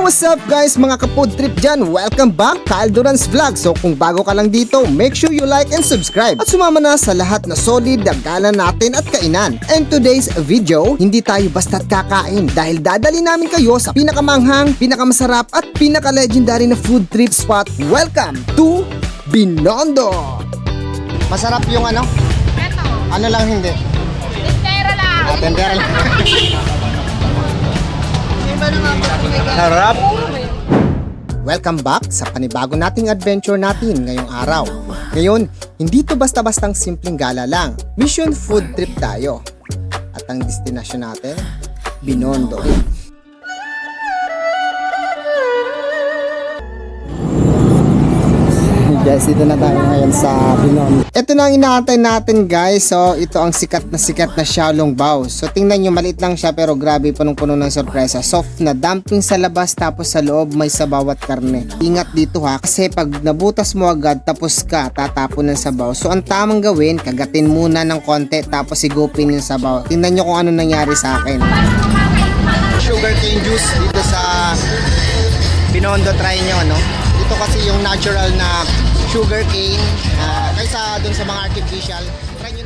What's up guys mga ka-food trip dyan? Welcome back Kyle Duran's Vlog. So kung bago ka lang dito, make sure you like and subscribe at sumama na sa lahat na solid na gala natin at kainan. And today's video, hindi tayo basta't kakain dahil dadali namin kayo sa pinakamanghang, pinakamasarap at pinaka-legendary na food trip spot. Welcome to Binondo! Masarap yung ano? Eto, Ano lang hindi? tintera lang. Tendera lang. Harap! Welcome back sa panibago nating adventure natin ngayong araw. Ngayon, hindi to basta-bastang simpleng gala lang. Mission food trip tayo. At ang destinasyon natin, Binondo. Guys, dito na tayo ngayon sa Binondo. Ito na ang inaantay natin guys. So, ito ang sikat na Xiaolong Bao. So, tingnan nyo, maliit lang siya pero grabe, punong-puno ng sorpresa. Soft na dumpling sa labas tapos sa loob may sabaw at karne. Ingat dito ha, kasi pag nabutas mo agad tapos ka tatapon ng sabaw. So, ang tamang gawin, kagatin muna ng konti tapos igupin yung sabaw. Tingnan nyo kung ano nangyari sa akin. Sugar cane juice dito sa Binondo, try nyo, no? Ito kasi yung natural na sugar cane kaysa dun sa mga artificial. Try nyo